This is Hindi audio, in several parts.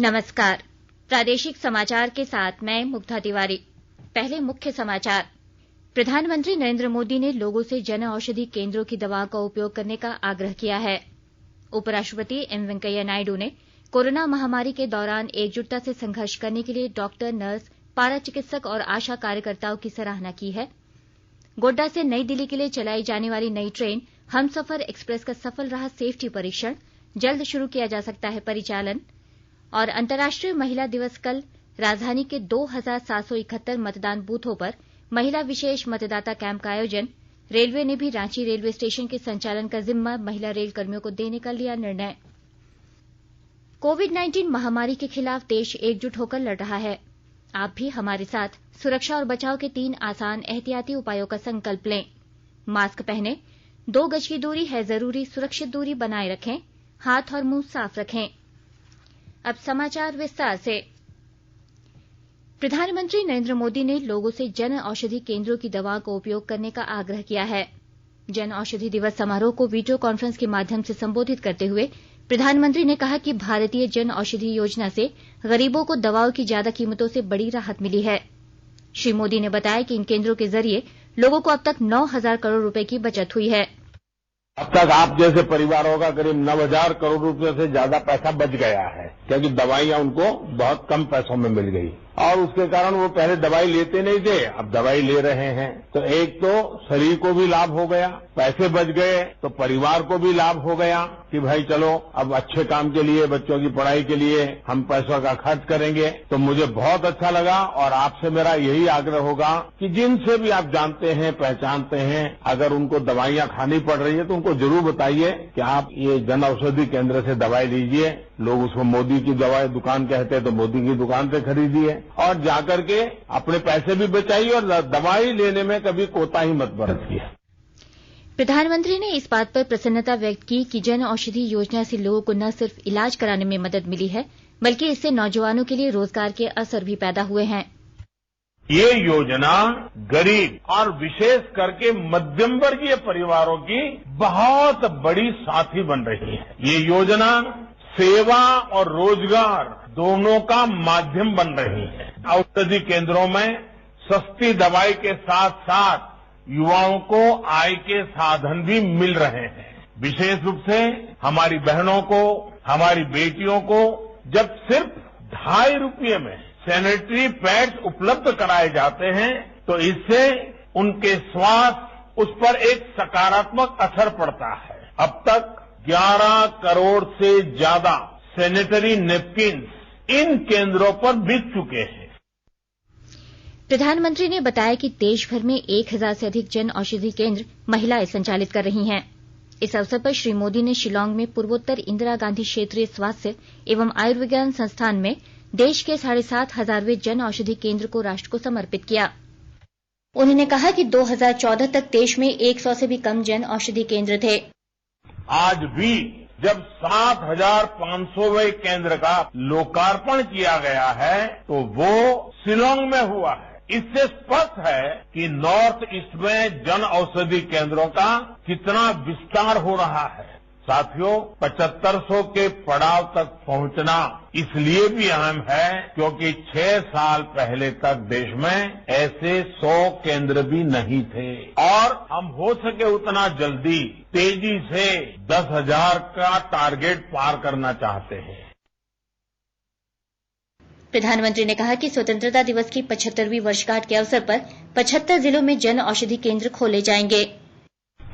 नमस्कार। प्रादेशिक समाचार के साथ मैं मुग्धा तिवारी। पहले मुख्य समाचार। प्रधानमंत्री नरेंद्र मोदी ने लोगों से जन औषधि केंद्रों की दवाओं का उपयोग करने का आग्रह किया है। उपराष्ट्रपति एम वेंकैया नायडू ने कोरोना महामारी के दौरान एकजुटता से संघर्ष करने के लिए डॉक्टर, नर्स, पारा चिकित्सक और आशा कार्यकर्ताओं की सराहना की है। गोड्डा से नई दिल्ली के लिए चलाई जाने वाली नई ट्रेन हमसफर एक्सप्रेस का सफल रहा सेफ्टी परीक्षण, जल्द शुरू किया जा सकता है परिचालन। और अंतर्राष्ट्रीय महिला दिवस कल राजधानी के 2771 मतदान बूथों पर महिला विशेष मतदाता कैंप का आयोजन। रेलवे ने भी रांची रेलवे स्टेशन के संचालन का जिम्मा महिला रेल कर्मियों को देने का लिया निर्णय। कोविड-19 महामारी के खिलाफ देश एकजुट होकर लड़ रहा है। आप भी हमारे साथ सुरक्षा और बचाव के 3 आसान एहतियाती उपायों का संकल्प लें। मास्क पहनें, 2 गज की दूरी है जरूरी, सुरक्षित दूरी बनाए रखें, हाथ और मुंह साफ रखें। अब समाचार विस्तार से। प्रधानमंत्री नरेंद्र मोदी ने लोगों से जन औषधि केंद्रों की दवाओं का उपयोग करने का आग्रह किया है। जन औषधि दिवस समारोह को वीडियो कॉन्फ्रेंस के माध्यम से संबोधित करते हुए प्रधानमंत्री ने कहा कि भारतीय जन औषधि योजना से गरीबों को दवाओं की ज्यादा कीमतों से बड़ी राहत मिली है। श्री मोदी ने बताया कि इन केंद्रों के जरिए लोगों को अब तक 9,000 करोड़ रुपए की बचत हुई है। अब तक आप जैसे परिवारों का करीब 9,000 करोड़ रुपए से ज्यादा पैसा बच गया है, क्योंकि दवाइयां उनको बहुत कम पैसों में मिल गई और उसके कारण वो पहले दवाई लेते नहीं थे, अब दवाई ले रहे हैं। तो एक तो शरीर को भी लाभ हो गया, पैसे बच गए, तो परिवार को भी लाभ हो गया कि भाई चलो अब अच्छे काम के लिए, बच्चों की पढ़ाई के लिए हम पैसों का खर्च करेंगे। तो मुझे बहुत अच्छा लगा और आपसे मेरा यही आग्रह होगा कि जिनसे भी आप जानते हैं, पहचानते हैं, अगर उनको दवाइयां खानी पड़ रही है तो उनको जरूर बताइए कि आप ये जन औषधि केंद्र से दवाई लीजिए। लोग उसको मोदी की दवाई दुकान कहते हैं तो मोदी की दुकान से खरीदिए और जाकर के अपने पैसे भी बचाइए और दवाई लेने में कभी कोताही मत बरतिए। प्रधानमंत्री ने इस बात पर प्रसन्नता व्यक्त की कि जन औषधि योजना से लोगों को न सिर्फ इलाज कराने में मदद मिली है, बल्कि इससे नौजवानों के लिए रोजगार के अवसर भी पैदा हुए हैं। ये योजना गरीब और विशेष करके मध्यम वर्गीय परिवारों की बहुत बड़ी साथी बन रही है। ये योजना सेवा और रोजगार दोनों का माध्यम बन रही है। औषधि केंद्रों में सस्ती दवाई के साथ साथ युवाओं को आय के साधन भी मिल रहे हैं। विशेष रूप से हमारी बहनों को, हमारी बेटियों को जब सिर्फ 2.5 रुपये में सैनिटरी पैड्स उपलब्ध कराए जाते हैं तो इससे उनके स्वास्थ्य उस पर एक सकारात्मक असर पड़ता है। अब तक 11 करोड़ से ज्यादा सैनिटरी नैपकिन्स इन केंद्रों पर बिक चुके हैं। प्रधानमंत्री ने बताया कि देश भर में 1,000 से अधिक जन औषधि केंद्र महिलाएं संचालित कर रही हैं। इस अवसर पर श्री मोदी ने शिलांग में पूर्वोत्तर इंदिरा गांधी क्षेत्रीय स्वास्थ्य एवं आयुर्विज्ञान संस्थान में देश के 7,500वें जन औषधि केंद्र को राष्ट्र को समर्पित किया। उन्होंने कहा कि 2014 तक देश में 100 से भी कम जन औषधि केंद्र थे। आज भी जब 7,500वें केंद्र का लोकार्पण किया गया है तो वो शिलांग में हुआ है। इससे स्पष्ट है कि नॉर्थ ईस्ट में जन औषधि केंद्रों का कितना विस्तार हो रहा है। साथियों, 7500 के पड़ाव तक पहुंचना इसलिए भी अहम है क्योंकि 6 साल पहले तक देश में ऐसे 100 केंद्र भी नहीं थे और हम हो सके उतना जल्दी तेजी से 10,000 का टारगेट पार करना चाहते हैं। प्रधानमंत्री ने कहा कि स्वतंत्रता दिवस की 75वीं वर्षगांठ के अवसर पर 75 जिलों में जन औषधि केंद्र खोले जाएंगे।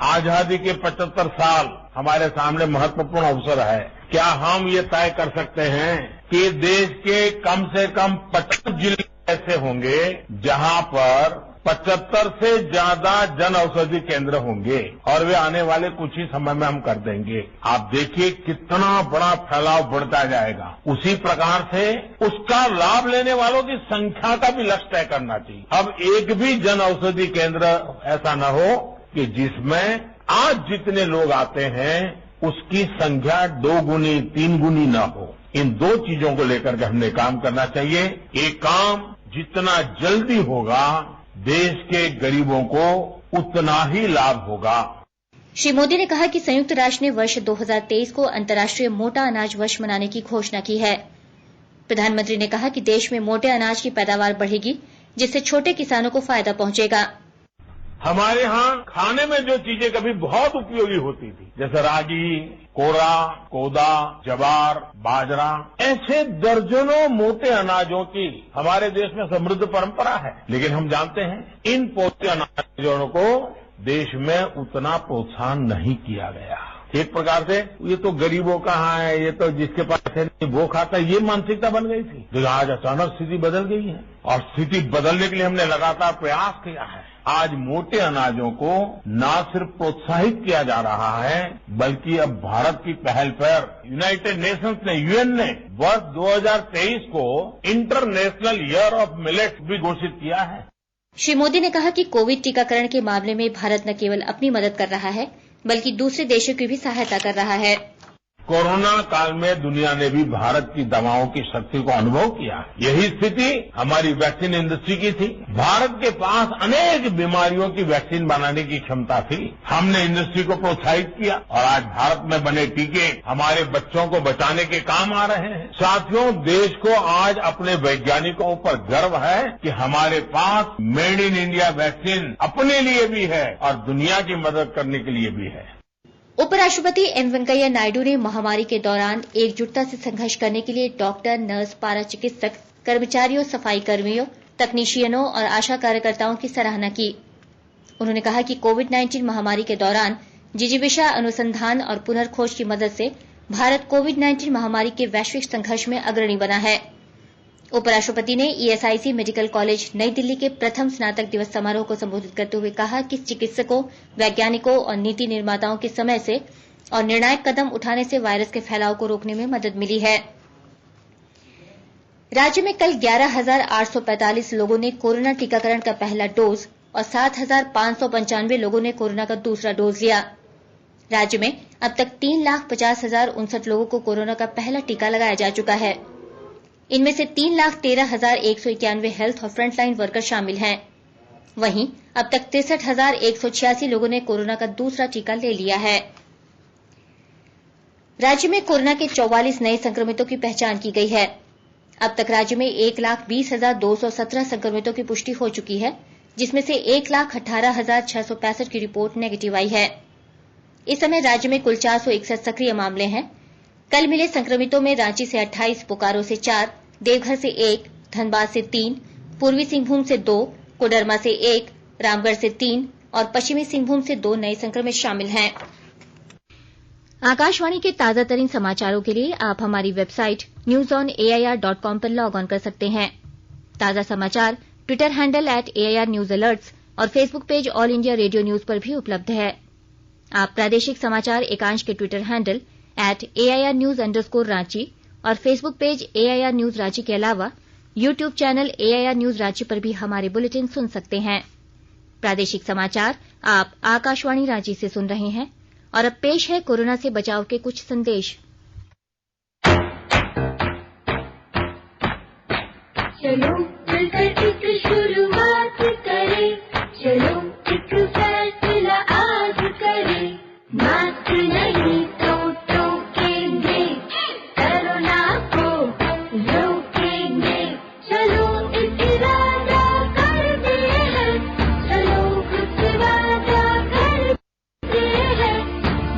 आजादी के 75 साल हमारे सामने महत्वपूर्ण अवसर है। क्या हम ये तय कर सकते हैं कि देश के कम से कम 50 जिले ऐसे होंगे जहां पर 75 से ज्यादा जन औषधि केंद्र होंगे और वे आने वाले कुछ ही समय में हम कर देंगे। आप देखिए कितना बड़ा फैलाव बढ़ता जाएगा। उसी प्रकार से उसका लाभ लेने वालों की संख्या का भी लक्ष्य तय करना चाहिए। अब एक भी जन औषधि केंद्र ऐसा न हो कि जिसमें आज जितने लोग आते हैं उसकी संख्या 2 गुनी 3 गुनी न हो। इन 2 चीजों को लेकर के हमने काम करना चाहिए। ये काम जितना जल्दी होगा देश के गरीबों को उतना ही लाभ होगा। श्री मोदी ने कहा कि संयुक्त राष्ट्र ने वर्ष 2023 को अंतर्राष्ट्रीय मोटा अनाज वर्ष मनाने की घोषणा की है। प्रधानमंत्री ने कहा कि देश में मोटे अनाज की पैदावार बढ़ेगी, जिससे छोटे किसानों को फायदा पहुंचेगा। हमारे यहाँ खाने में जो चीजें कभी बहुत उपयोगी होती थी, जैसे रागी, कोरा, कोदा, जवार, बाजरा, ऐसे दर्जनों मोटे अनाजों की हमारे देश में समृद्ध परंपरा है। लेकिन हम जानते हैं इन मोटे अनाजों को देश में उतना प्रोत्साहन नहीं किया गया। एक प्रकार से ये तो गरीबों का है, ये तो जिसके पास है वो खाता है, ये मानसिकता बन गई थी। लेकिन आज अचानक स्थिति बदल गई है और स्थिति बदलने के लिए हमने लगातार प्रयास किया है। आज मोटे अनाजों को न सिर्फ प्रोत्साहित किया जा रहा है, बल्कि अब भारत की पहल पर यूनाइटेड नेशंस ने, यूएन ने वर्ष 2023 को इंटरनेशनल ईयर ऑफ मिलेट्स भी घोषित किया है। श्री मोदी ने कहा कि कोविड टीकाकरण के मामले में भारत न केवल अपनी मदद कर रहा है, बल्कि दूसरे देशों की भी सहायता कर रहा है। कोरोना काल में दुनिया ने भी भारत की दवाओं की शक्ति को अनुभव किया। यही स्थिति हमारी वैक्सीन इंडस्ट्री की थी। भारत के पास अनेक बीमारियों की वैक्सीन बनाने की क्षमता थी। हमने इंडस्ट्री को प्रोत्साहित किया और आज भारत में बने टीके हमारे बच्चों को बचाने के काम आ रहे हैं। साथियों, देश को आज अपने वैज्ञानिकों पर गर्व है कि हमारे पास मेड इन इंडिया वैक्सीन अपने लिए भी है और दुनिया की मदद करने के लिए भी है। उपराष्ट्रपति एम वेंकैया नायडू ने महामारी के दौरान एकजुटता से संघर्ष करने के लिए डॉक्टर, नर्स, पारा चिकित्सक, कर्मचारियों, सफाई कर्मियों, तकनीशियनों और आशा कार्यकर्ताओं की सराहना की। उन्होंने कहा कि कोविड-19 महामारी के दौरान जिजीविषा अनुसंधान और पुनर्खोज की मदद से भारत कोविड-19 महामारी के वैश्विक संघर्ष में अग्रणी बना है। उपराष्ट्रपति ने ईएसआईसी मेडिकल कॉलेज नई दिल्ली के प्रथम स्नातक दिवस समारोह को संबोधित करते हुए कहा कि चिकित्सकों, वैज्ञानिकों और नीति निर्माताओं के समय से और निर्णायक कदम उठाने से वायरस के फैलाव को रोकने में मदद मिली है। राज्य में कल 11,845 लोगों ने कोरोना टीकाकरण का पहला डोज और 7,595 लोगों ने कोरोना का दूसरा डोज लिया। राज्य में अब तक 3,50,059 लोगों को कोरोना का पहला टीका लगाया जा चुका है। इनमें से 3,13,191 हेल्थ और फ्रंटलाइन वर्कर शामिल हैं। वहीं अब तक 63,186 लोगों ने कोरोना का दूसरा टीका ले लिया है। राज्य में कोरोना के 44 नए संक्रमितों की पहचान की गई है। अब तक राज्य में 1,20,217 संक्रमितों की पुष्टि हो चुकी है, जिसमें से 1,18,665 की रिपोर्ट नेगेटिव आई है। इस समय राज्य में कुल 461 सक्रिय मामले हैं। कल मिले संक्रमितों में रांची से 28, बोकारो से 4, देवघर से 1, धनबाद से 3, पूर्वी सिंहभूम से 2, कोडरमा से 1, रामगढ़ से 3 और पश्चिमी सिंहभूम से 2 नए संक्रमित शामिल हैं। आकाशवाणी के ताजा तरीन समाचारों के लिए आप हमारी वेबसाइट newsonair.com पर लॉग ऑन कर सकते हैं। ताजा समाचार Twitter handle @AIR News Alerts और Facebook page all India radio news पर भी उपलब्ध है। आप प्रादेशिक समाचार एकांश के ट्विटर हैंडल @AIR News _ और Facebook page AIR News Ranchi के अलावा YouTube channel AIR News Ranchi पर भी हमारे बुलेटिन सुन सकते हैं। प्रादेशिक समाचार आप आकाशवाणी रांची से सुन रहे हैं और अब पेश है कोरोना से बचाव के कुछ संदेश। चलो मिलकर एक शुरुआत करें, चलो एक फैसला आज करें, मास्क नहीं तो टोकेंगे, कोरोना को रोकेंगे, चलो एक इरादा करते हैं, चलो कुछ वादा करते हैं,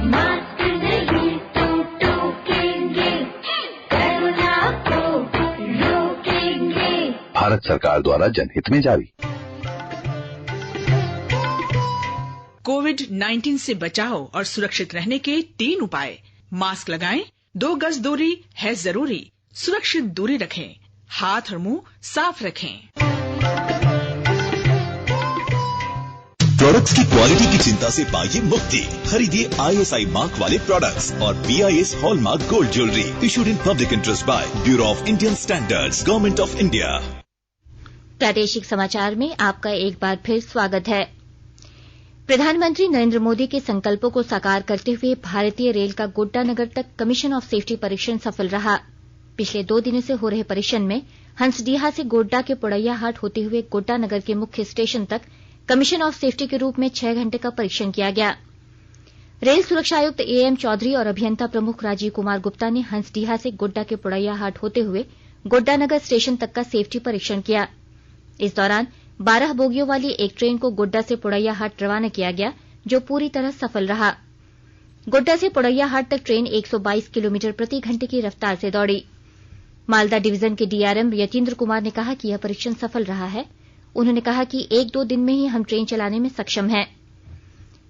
मास्क नहीं तो टोकेंगे, कोरोना को रोकेंगे। भारत सरकार द्वारा जनहित में जारी। कोविड-19 से बचाव और सुरक्षित रहने के 3 उपाय। मास्क लगाएं, 2 गज दूरी है जरूरी, सुरक्षित दूरी रखें, हाथ और मुंह साफ रखें। प्रोडक्ट्स की क्वालिटी की चिंता से पाइए मुक्ति। खरीदिए ISI मार्क वाले प्रोडक्ट्स और BIS hallmark gold jewellery issued in public interest by bureau of Indian standards, government of India. प्रादेशिक समाचार में आपका एक बार फिर स्वागत है। प्रधानमंत्री नरेंद्र मोदी के संकल्पों को साकार करते हुए भारतीय रेल का गोड्डा नगर तक कमीशन ऑफ सेफ्टी परीक्षण सफल रहा। पिछले 2 दिनों से हो रहे परीक्षण में हंसडीहा से गोड्डा के पोड़ैया हाट होते हुए गोड्डा नगर के मुख्य स्टेशन तक कमीशन ऑफ सेफ्टी के रूप में 6 घंटे का परीक्षण किया गया। रेल सुरक्षा आयुक्त AM चौधरी और अभियंता प्रमुख राजीव कुमार गुप्ता ने हंसडीहा से गोड्डा के पोड़ैया हाट होते हुए गोड्डा नगर स्टेशन तक का सेफ्टी परीक्षण किया। इस दौरान 12 बोगियों वाली एक ट्रेन को गोड्डा से पोड़ैयाहाट रवाना किया गया, जो पूरी तरह सफल रहा। गोड्डा से पोड़ैयाहाट तक ट्रेन 122 किलोमीटर प्रति घंटे की रफ्तार से दौड़ी। मालदा डिवीजन के डीआरएम यतीन्द्र कुमार ने कहा कि यह परीक्षण सफल रहा है। उन्होंने कहा कि 1-2 दिन में ही हम ट्रेन चलाने में सक्षम हैं।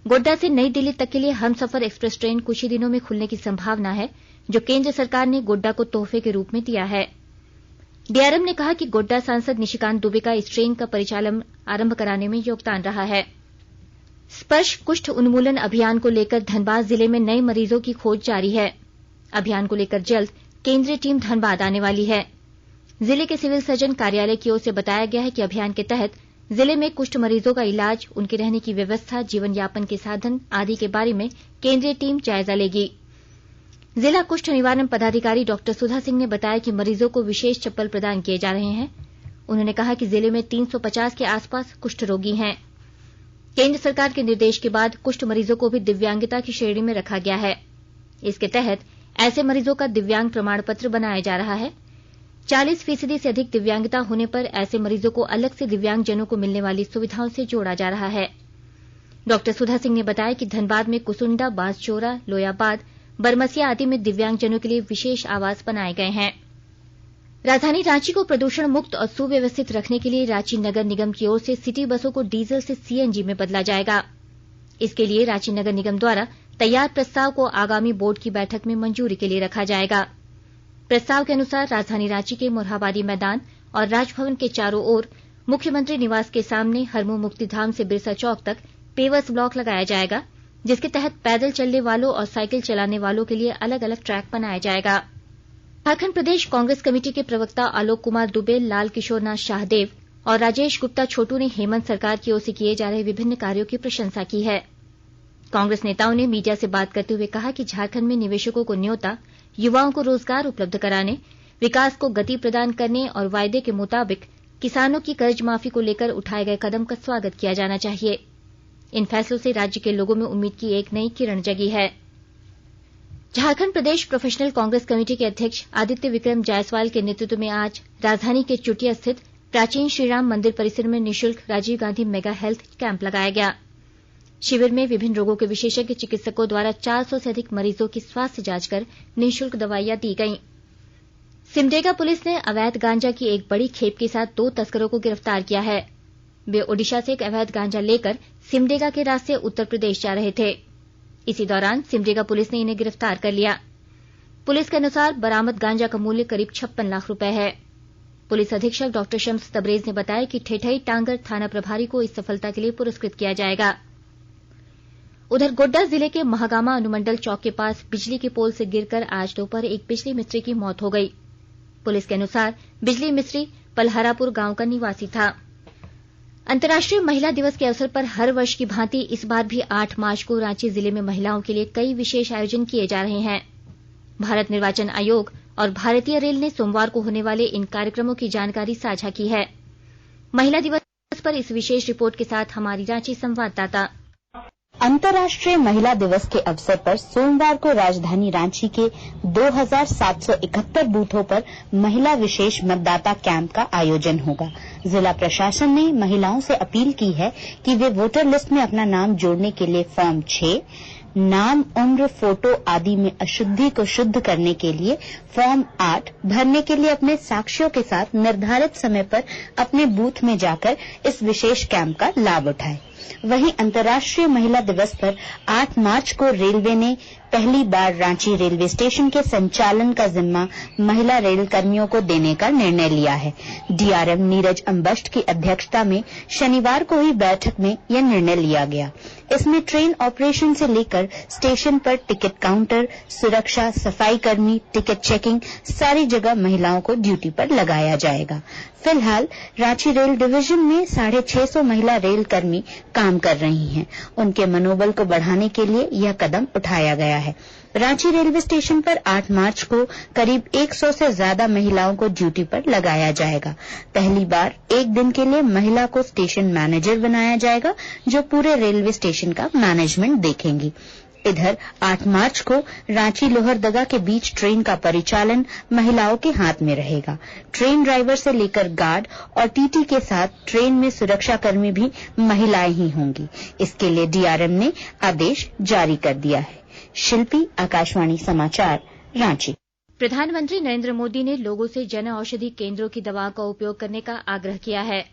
गोड्डा से नई दिल्ली तक के लिए हमसफर एक्सप्रेस ट्रेन कुछ ही दिनों में खुलने की संभावना है, जो केंद्र सरकार ने गोड्डा को तोहफे के रूप में दिया है। डीआरएम ने कहा कि गोड्डा सांसद निशिकांत दुबे का इस ट्रेन का परिचालन आरंभ कराने में योगदान रहा है। स्पर्श कुष्ठ उन्मूलन अभियान को लेकर धनबाद जिले में नए मरीजों की खोज जारी है। अभियान को लेकर जल्द केंद्रीय टीम धनबाद आने वाली है। जिले के सिविल सर्जन कार्यालय की ओर से बताया गया है कि अभियान के तहत जिले में कुष्ठ मरीजों का इलाज, उनके रहने की व्यवस्था, जीवन यापन के साधन आदि के बारे में केंद्रीय टीम जायजा लेगी। जिला कुष्ठ निवारण पदाधिकारी डॉक्टर सुधा सिंह ने बताया कि मरीजों को विशेष चप्पल प्रदान किए जा रहे हैं। उन्होंने कहा कि जिले में 350 के आसपास कुष्ठ रोगी हैं। केंद्र सरकार के निर्देश के बाद कुष्ठ मरीजों को भी दिव्यांगता की श्रेणी में रखा गया है। इसके तहत ऐसे मरीजों का दिव्यांग प्रमाण पत्र बनाया जा रहा है। 40% से अधिक दिव्यांगता होने पर ऐसे मरीजों को अलग से दिव्यांगजनों को मिलने वाली सुविधाओं से जोड़ा जा रहा है। डॉक्टर सुधा सिंह ने बताया कि धनबाद में कुसुंडा, बांसचोरा, लोयाबाद, बरमसिया आदि में दिव्यांगजनों के लिए विशेष आवास बनाए गए हैं। राजधानी रांची को प्रदूषण मुक्त और सुव्यवस्थित रखने के लिए रांची नगर निगम की ओर से सिटी बसों को डीजल से सीएनजी में बदला जाएगा। इसके लिए रांची नगर निगम द्वारा तैयार प्रस्ताव को आगामी बोर्ड की बैठक में मंजूरी के लिए रखा जाएगा। प्रस्ताव के अनुसार राजधानी रांची के मोरहाबादी मैदान और राजभवन के चारों ओर, मुख्यमंत्री निवास के सामने हरमू मुक्तिधाम से बिरसा चौक तक पेवर्स ब्लॉक लगाया जाएगा, जिसके तहत पैदल चलने वालों और साइकिल चलाने वालों के लिए अलग अलग ट्रैक बनाया जाएगा। झारखंड प्रदेश कांग्रेस कमेटी के प्रवक्ता आलोक कुमार दुबे, लाल किशोरनाथ शाहदेव और राजेश गुप्ता छोटू ने हेमंत सरकार की ओर से किए जा रहे विभिन्न कार्यों की प्रशंसा की है। कांग्रेस नेताओं ने मीडिया से बात करते हुए कहा कि झारखंड में निवेशकों को न्योता, युवाओं को रोजगार उपलब्ध कराने, विकास को गति प्रदान करने और वायदे के मुताबिक किसानों की कर्ज माफी को लेकर उठाए गए कदम का स्वागत किया जाना चाहिए। इन फैसलों से राज्य के लोगों में उम्मीद की एक नई किरण जगी है। झारखंड प्रदेश प्रोफेशनल कांग्रेस कमेटी के अध्यक्ष आदित्य विक्रम जायसवाल के नेतृत्व में आज राजधानी के चुटिया स्थित प्राचीन श्रीराम मंदिर परिसर में निःशुल्क Rajiv Gandhi mega health camp लगाया गया। शिविर में विभिन्न रोगों के विशेषज्ञ चिकित्सकों द्वारा 400 से अधिक मरीजों की स्वास्थ्य जांच कर निःशुल्क दवाइयां दी गयीं। सिमडेगा पुलिस ने अवैध गांजा की एक बड़ी खेप के साथ 2 तस्करों को गिरफ्तार किया है। वे ओडिशा से एक अवैध गांजा लेकर सिमडेगा के रास्ते उत्तर प्रदेश जा रहे थे। इसी दौरान सिमडेगा पुलिस ने इन्हें गिरफ्तार कर लिया। पुलिस के अनुसार बरामद गांजा का मूल्य करीब 56 लाख रुपए है। पुलिस अधीक्षक डॉक्टर शम्स तबरेज ने बताया कि ठेठई टांगर थाना प्रभारी को इस सफलता के लिए पुरस्कृत किया जाएगा। उधर गोड्डा जिले के महागामा अनुमंडल चौक के पास बिजली के पोल से गिरकर आज दोपहर एक बिजली मिस्त्री की मौत हो गई। पुलिस के अनुसार बिजली मिस्त्री पलहरापुर गांव का निवासी था। अंतर्राष्ट्रीय महिला दिवस के अवसर पर हर वर्ष की भांति इस बार भी 8 मार्च को रांची जिले में महिलाओं के लिए कई विशेष आयोजन किए जा रहे हैं। भारत निर्वाचन आयोग और भारतीय रेल ने सोमवार को होने वाले इन कार्यक्रमों की जानकारी साझा की है। महिला दिवस पर इस विशेष रिपोर्ट के साथ हमारी रांची संवाददाता। अंतर्राष्ट्रीय महिला दिवस के अवसर पर सोमवार को राजधानी रांची के 2771 बूथों पर महिला विशेष मतदाता कैंप का आयोजन होगा। जिला प्रशासन ने महिलाओं से अपील की है कि वे वोटर लिस्ट में अपना नाम जोड़ने के लिए फॉर्म 6, नाम, उम्र, फोटो आदि में अशुद्धि को शुद्ध करने के लिए फॉर्म 8 भरने के लिए अपने साक्ष्यों के साथ निर्धारित समय पर अपने बूथ में जाकर इस विशेष कैंप का लाभ उठाएं। वहीं अंतर्राष्ट्रीय महिला दिवस पर 8 मार्च को रेलवे ने पहली बार रांची रेलवे स्टेशन के संचालन का जिम्मा महिला रेल कर्मियों को देने का निर्णय लिया है। डीआरएम नीरज अंबष्ट की अध्यक्षता में शनिवार को हुई बैठक में यह निर्णय लिया गया। इसमें ट्रेन ऑपरेशन से लेकर स्टेशन पर टिकट काउंटर, सुरक्षा, सफाई कर्मी, टिकट चेकिंग, सारी जगह महिलाओं को ड्यूटी पर लगाया जाएगा। फिलहाल रांची रेल डिवीजन में 650 महिला रेल कर्मी काम कर रही हैं। उनके मनोबल को बढ़ाने के लिए यह कदम उठाया गया है। रांची रेलवे स्टेशन पर 8 मार्च को करीब 100 से ज्यादा महिलाओं को ड्यूटी पर लगाया जाएगा। पहली बार एक दिन के लिए महिला को स्टेशन मैनेजर बनाया जाएगा, जो पूरे रेलवे स्टेशन का मैनेजमेंट देखेंगी। इधर 8 मार्च को रांची लोहरदगा के बीच ट्रेन का परिचालन महिलाओं के हाथ में रहेगा। ट्रेन ड्राइवर से लेकर गार्ड और टीटी के साथ ट्रेन में सुरक्षाकर्मी भी महिलाएं ही होंगी। इसके लिए डीआरएम ने आदेश जारी कर दिया है। शिल्पी, आकाशवाणी समाचार, रांची। प्रधानमंत्री नरेंद्र मोदी ने लोगों से जन औषधि केंद्रों की दवाओं का उपयोग करने का आग्रह किया है।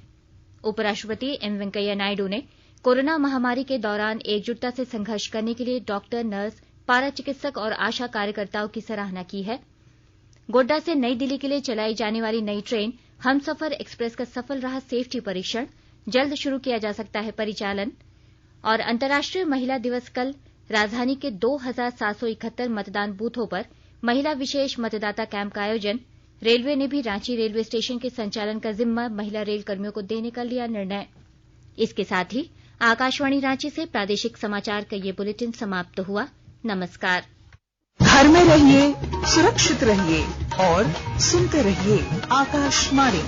उपराष्ट्रपति एम वेंकैया नायडू ने कोरोना महामारी के दौरान एकजुटता से संघर्ष करने के लिए डॉक्टर, नर्स, पारा चिकित्सक और आशा कार्यकर्ताओं की सराहना की है। गोड्डा से नई दिल्ली के लिए चलाई जाने वाली नई ट्रेन हमसफर एक्सप्रेस का सफल रहा सेफ्टी परीक्षण, जल्द शुरू किया जा सकता है परिचालन। और अंतर्राष्ट्रीय महिला दिवस कल राजधानी के 2771 मतदान बूथों पर महिला विशेष मतदाता कैंप का आयोजन। रेलवे ने भी रांची रेलवे स्टेशन के संचालन का जिम्मा महिला रेल कर्मियों को देने का लिया निर्णय। इसके साथ ही आकाशवाणी रांची से प्रादेशिक समाचार का ये बुलेटिन समाप्त हुआ। नमस्कार। घर में रहिए, सुरक्षित रहिए और सुनते रहिए आकाशवाणी।